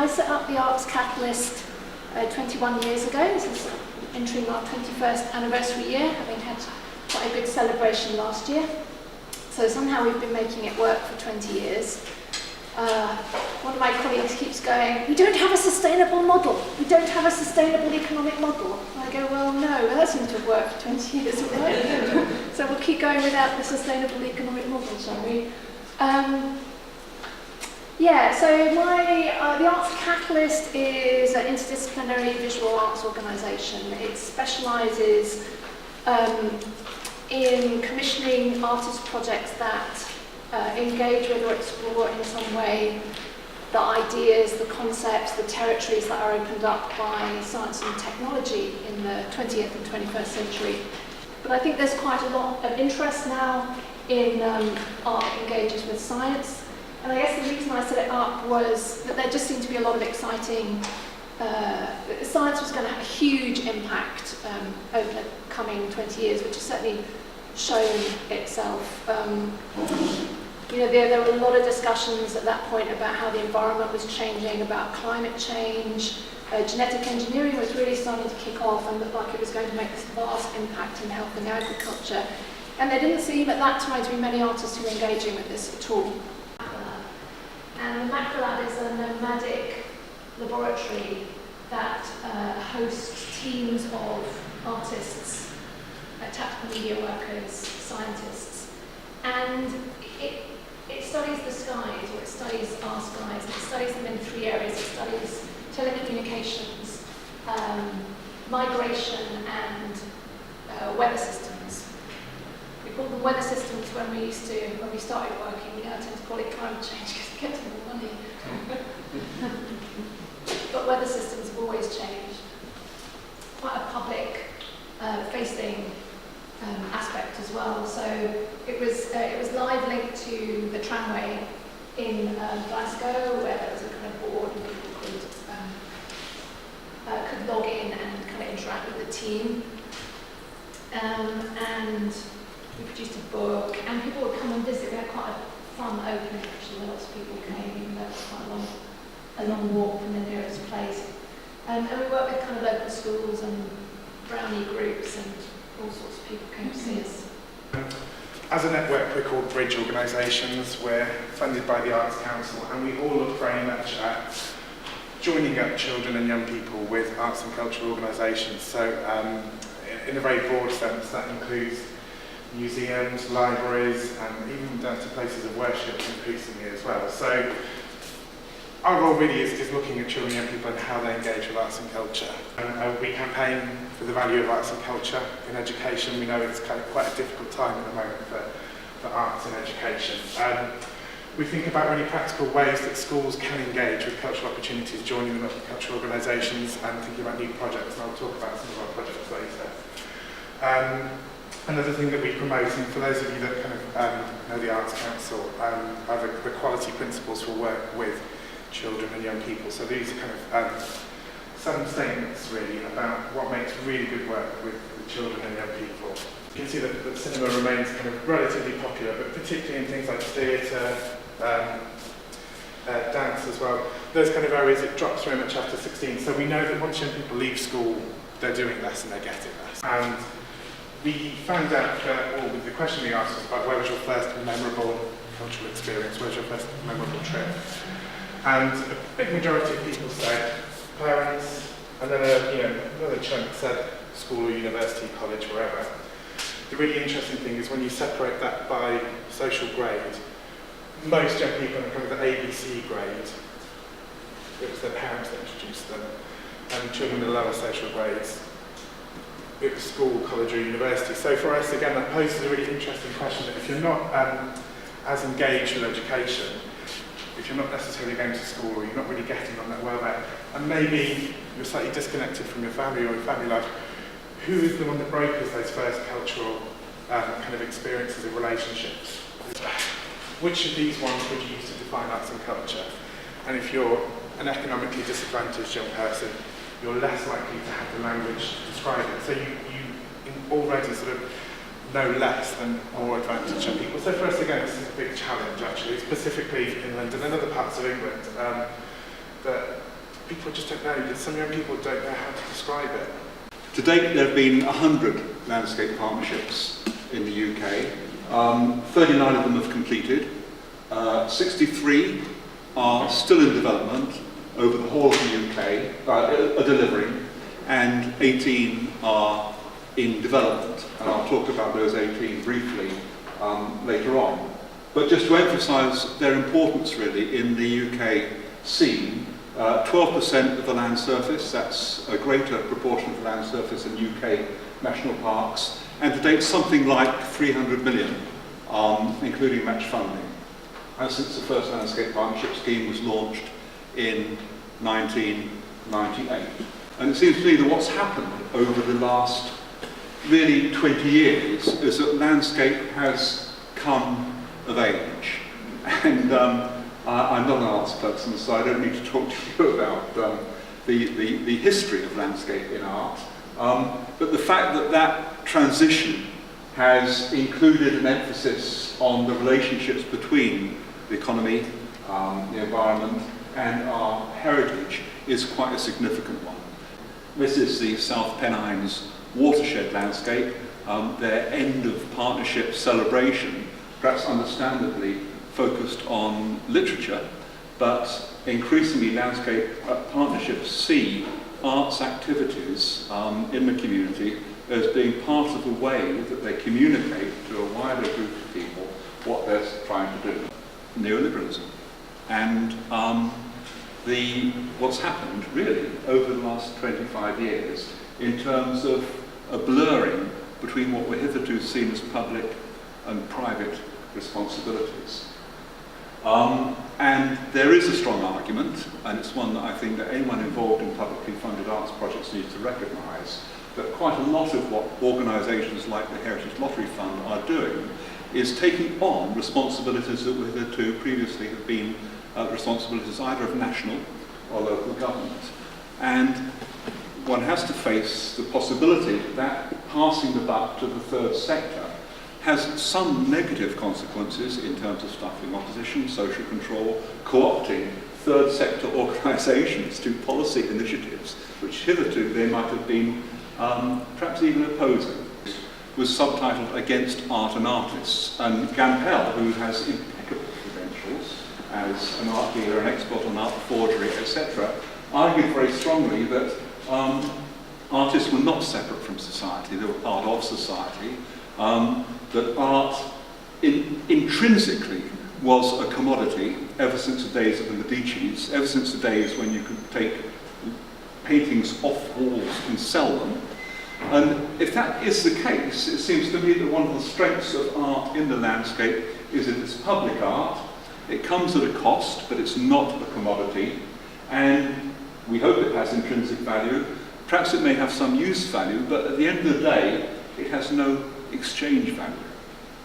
set up the Arts Catalyst 21 years ago. This is entering our 21st anniversary year, having had quite a big celebration last year. So somehow we've been making it work for 20 years. One of my colleagues keeps going, we don't have a sustainable model. We don't have a sustainable economic model. And I go, well, no, that seems to have worked for 20 years, right? So we'll keep going without the sustainable economic model, shall we? The Arts Catalyst is an interdisciplinary visual arts organisation. It specialises in commissioning artist projects that engage with or explore in some way the ideas, the concepts, the territories that are opened up by science and technology in the 20th and 21st century. But I think there's quite a lot of interest now in art that engages with science. And I guess the reason I set it up was that there just seemed to be a lot of exciting, science was going to have a huge impact over the coming 20 years, which has certainly shown itself. There were a lot of discussions at that point about how the environment was changing, about climate change. Genetic engineering was really starting to kick off and looked like it was going to make this vast impact in health and agriculture. And there didn't seem at that time to be many artists who were engaging with this at all. And the Macrolab is a nomadic laboratory that hosts teams of artists, tactical media workers, scientists, and it studies the skies, or it studies our skies, and it studies them in three areas. It studies telecommunications, migration, and weather systems. We called them weather systems when we started working. We now tend to call it climate change because it gets more money. But weather systems have always changed. Quite a public facing aspect as well. So it was live linked to the tramway in Glasgow, where there was a kind of board and people could log in and kind of interact with the team. And we produced a book, and people would come and visit. We had quite a fun opening, actually. Lots of people came, even though it was quite a long walk from the nearest place. And we worked with kind of local schools and brownie groups, and all sorts of people came to see us. As a network, we're called Bridge Organisations. We're funded by the Arts Council, and we all look very much at joining up children and young people with arts and cultural organisations. So in a very broad sense, that includes museums, libraries, and even down to places of worship increasingly as well. So our role really is looking at children and young people and how they engage with arts and culture. We campaign for the value of arts and culture in education. We know it's kind of quite a difficult time at the moment for arts in education. We think about really practical ways that schools can engage with cultural opportunities, joining them up with cultural organisations and thinking about new projects, and I'll talk about some of our projects later. Another thing that we promote, and for those of you that kind of know the Arts Council, are the quality principles for work with children and young people. So these are kind of some statements really about what makes really good work with children and young people. You can see that cinema remains kind of relatively popular, but particularly in things like theatre, dance as well. Those kind of areas, it drops very much after 16. So we know that once young people leave school, they're doing less and they're getting less. And we found out that, with the question we asked was about where was your first memorable cultural experience, where was your first memorable trip? And a big majority of people said parents, and then another chunk said school or university, college, wherever. The really interesting thing is when you separate that by social grade, most young people in kind of the ABC grade, it was their parents that introduced them, and children in the lower social grades, it was school, college or university. So for us, again, that poses a really interesting question that if you're not as engaged with education, if you're not necessarily going to school or you're not really getting on that well there, and maybe you're slightly disconnected from your family or your family life, who is the one that brokers those first cultural kind of experiences and relationships? Which of these ones would you use to define arts and culture? And if you're an economically disadvantaged young person, you're less likely to have the language to describe it. So you already sort of know less than more advantaged young people. So for us, again, this is a big challenge, actually, specifically in London and other parts of England, that people just don't know, some young people don't know how to describe it. To date, there have been 100 landscape partnerships in the UK. 39 of them have completed. 63 are still in development over the whole of the UK, are delivering, and 18 are in development. And I'll talk about those 18 briefly later on. But just to emphasise their importance really in the UK scene, 12% of the land surface, that's a greater proportion of the land surface in UK national parks, and to date something like 300 million, including match funding, since the first landscape partnership scheme was launched in 1998. And it seems to me that what's happened over the last really 20 years is that landscape has come of age. And I'm not an arts person, so I don't need to talk to you about the history of landscape in art. But the fact that that transition has included an emphasis on the relationships between the economy, the environment, and our heritage is quite a significant one. This is the South Pennines watershed landscape, their end of partnership celebration, perhaps understandably focused on literature, but increasingly landscape partnerships see arts activities in the community as being part of the way that they communicate to a wider group of people what they're trying to do. Neoliberalism. And what's happened really over the last 25 years in terms of a blurring between what were hitherto seen as public and private responsibilities. And there is a strong argument, and it's one that I think that anyone involved in publicly funded arts projects needs to recognise, that quite a lot of what organisations like the Heritage Lottery Fund are doing is taking on responsibilities that were hitherto previously have been responsibilities either of national or local government. And one has to face the possibility that passing the buck to the third sector has some negative consequences in terms of stifling opposition, social control, co-opting third sector organisations to policy initiatives, which hitherto they might have been perhaps even opposing. It was subtitled Against Art and Artists, and Gampel, who has impeccable credentials as an art dealer, an expert on art forgery, etc., argued very strongly that artists were not separate from society, they were part of society, that art intrinsically was a commodity ever since the days of the Medicis, ever since the days when you could take paintings off walls and sell them. And if that is the case, it seems to me that one of the strengths of art in the landscape is that it's public art. It comes at a cost, but it's not a commodity. And we hope it has intrinsic value. Perhaps it may have some use value, but at the end of the day, it has no exchange value.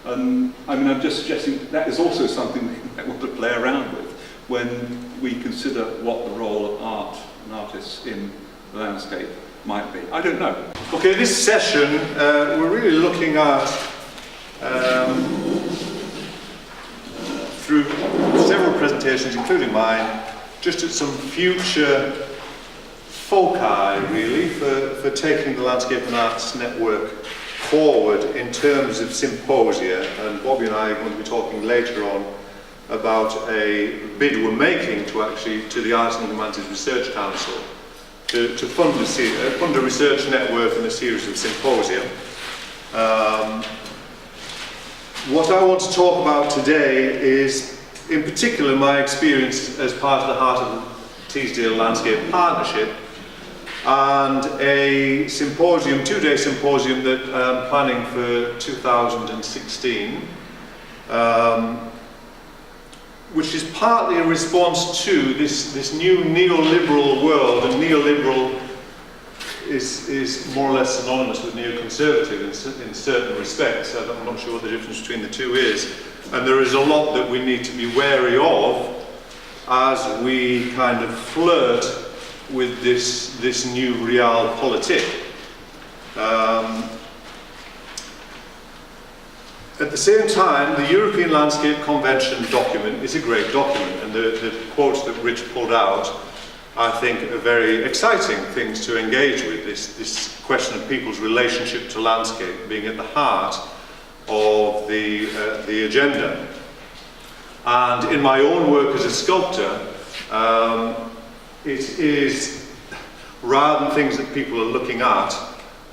I mean, I'm just suggesting that is also something we want to play around with when we consider what the role of art and artists in the landscape might be. I don't know. Okay, this session, we're really looking at, through several presentations, including mine, just at some future foci, really, for taking the Landscape and Arts Network forward in terms of symposia. And Bobby and I are going to be talking later on about a bid we're making to the Arts and Humanities Research Council to fund a research network and a series of symposia. What I want to talk about today is, in particular, my experience as part of the Heart of the Teesdale Landscape Partnership, and a symposium, two-day symposium that I'm planning for 2016, which is partly a response to this new neoliberal world, and neoliberal is more or less synonymous with neoconservative in certain respects. I'm not sure what the difference between the two is. And there is a lot that we need to be wary of as we kind of flirt with this new realpolitik. At the same time, the European Landscape Convention document is a great document, and the quotes that Rich pulled out I think, are very exciting things to engage with. This question of people's relationship to landscape being at the heart of the agenda. And in my own work as a sculptor, it is, rather than things that people are looking at,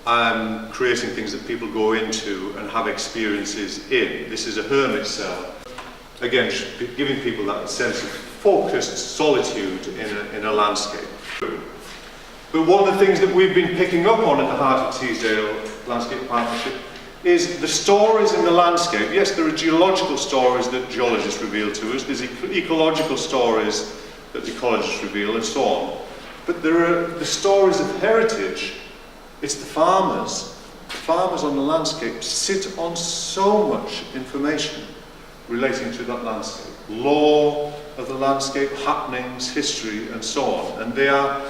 I'm creating things that people go into and have experiences in. This is a hermit cell. Again, giving people that sense of focused solitude in a landscape. But one of the things that we've been picking up on at the heart of Teesdale Landscape Partnership is the stories in the landscape. Yes, there are geological stories that geologists reveal to us, there's ecological stories that ecologists reveal, and so on. But there are the stories of heritage. It's the farmers. The farmers on the landscape sit on so much information relating to that landscape. Law of the landscape, happenings, history, and so on. And they are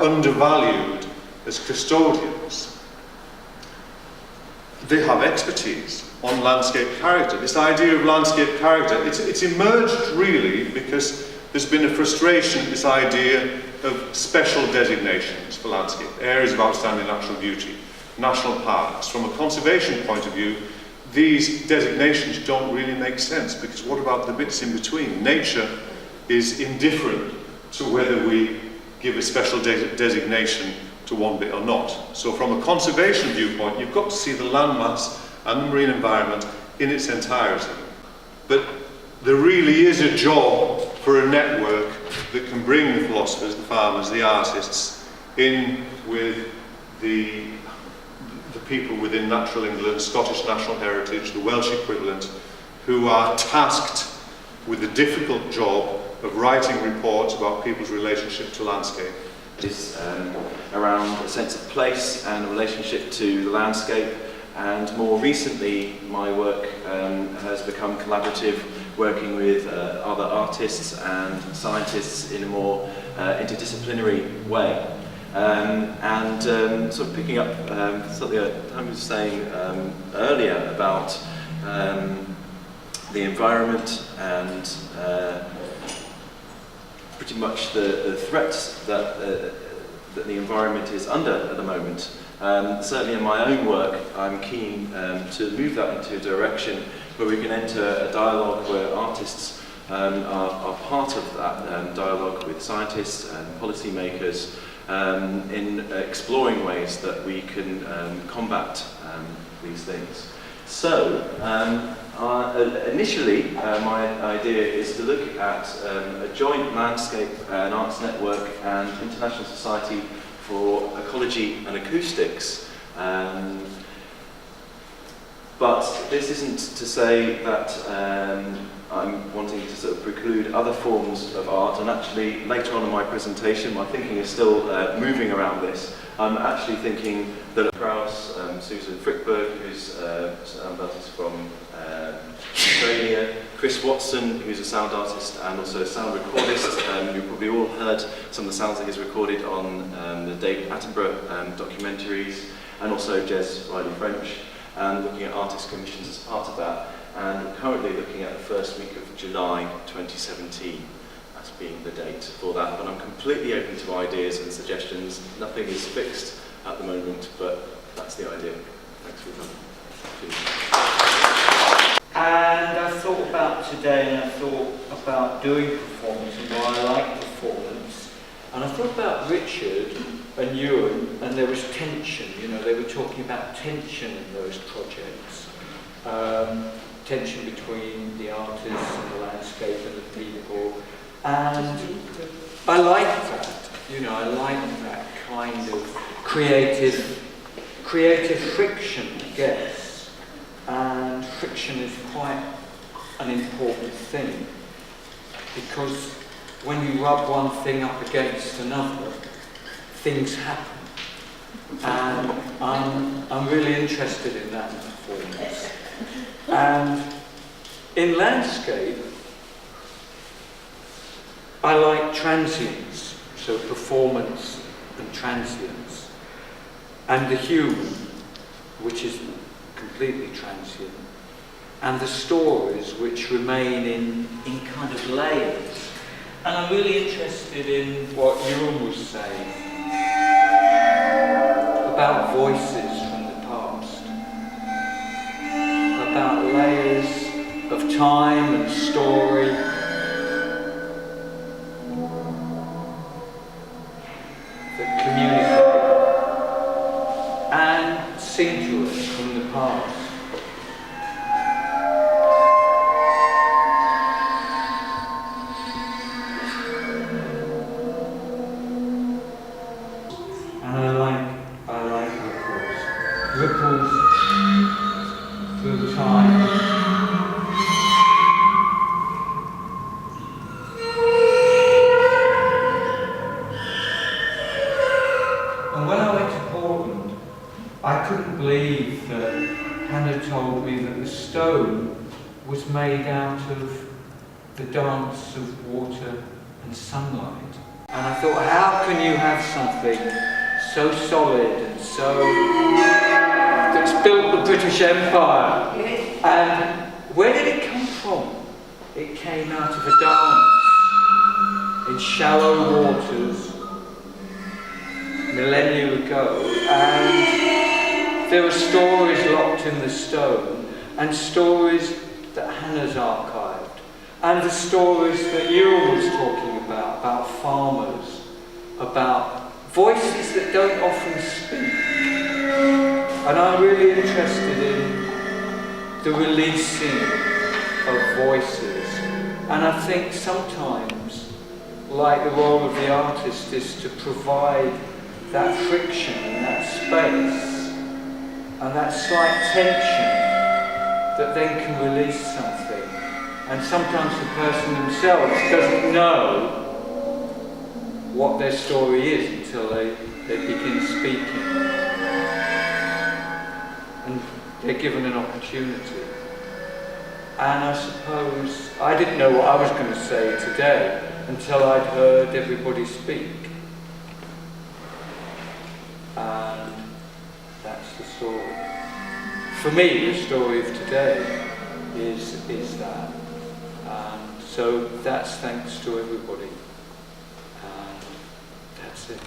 undervalued as custodians. They have expertise on landscape character. This idea of landscape character, it's emerged really because there's been a frustration at this idea of special designations for landscape, areas of outstanding natural beauty, national parks. From a conservation point of view, these designations don't really make sense, because what about the bits in between? Nature is indifferent to whether we give a special designation to one bit or not. So from a conservation viewpoint, you've got to see the landmass and the marine environment in its entirety. But there really is a job for a network that can bring the philosophers, the farmers, the artists in with the people within Natural England, Scottish National Heritage, the Welsh equivalent, who are tasked with the difficult job of writing reports about people's relationship to landscape. Is around a sense of place and a relationship to the landscape, and more recently my work has become collaborative, working with other artists and scientists in a more interdisciplinary way. Sort of picking up something I was saying earlier about the environment and pretty much the threats that the environment is under at the moment. Certainly in my own work, I'm keen to move that into a direction where we can enter a dialogue where artists are part of that dialogue with scientists and policymakers in exploring ways that we can combat these things. So, initially, my idea is to look at a joint landscape and arts network and International Society for Ecology and Acoustics. But this isn't to say that I'm wanting to sort of preclude other forms of art, and actually later on in my presentation my thinking is still moving around this. I'm actually thinking that Kraus, Susan Frickberg, who's a sound artist from Australia, Chris Watson, who's a sound artist and also a sound recordist. You've probably all heard some of the sounds that he's recorded on the David Attenborough documentaries, and also Jez Riley-French, and looking at artist commissions as part of that. And we're currently looking at the first week of July 2017 as being the date for that. But I'm completely open to ideas and suggestions. Nothing is fixed at the moment, but that's the idea. Thanks for your time. And I thought about today, and I thought about doing performance and why I like performance. And I thought about Richard and Ewan, and there was tension. You know, they were talking about tension in those projects. Tension between the artists and the landscape and the people. And I like that. You know, I like that kind of creative friction, I guess. And friction is quite an important thing, because when you rub one thing up against another, things happen. And I'm really interested in that in performance. And in landscape, I like transience, so performance and transience, and the human, which is completely transient, and the stories which remain in kind of layers. And I'm really interested in what Ewan was saying about voices from the past, about layers of time and story, that communicate and sing to us from the past. And I like ripples through time. And when I went to Portland, I couldn't believe that Hannah told me that the stone was made out of the dance of water and sunlight. And I thought, how can you have something so solid and so that's built the British Empire? And where did it come from? It came out of a dance in shallow waters millennia ago, and there are stories locked in the stone, and stories that Hannah's archived, and the stories that Ewan was talking about farmers, about voices that don't often speak. And I'm really interested in the releasing of voices, and I think sometimes, like the role of the artist is to provide that friction and that space and that slight tension that then can release something. And sometimes the person themselves doesn't know what their story is until they begin speaking. And they're given an opportunity. And I suppose I didn't know what I was going to say today until I'd heard everybody speak. And that's the story. For me, the story of today is that. And so that's thanks to everybody. And that's it.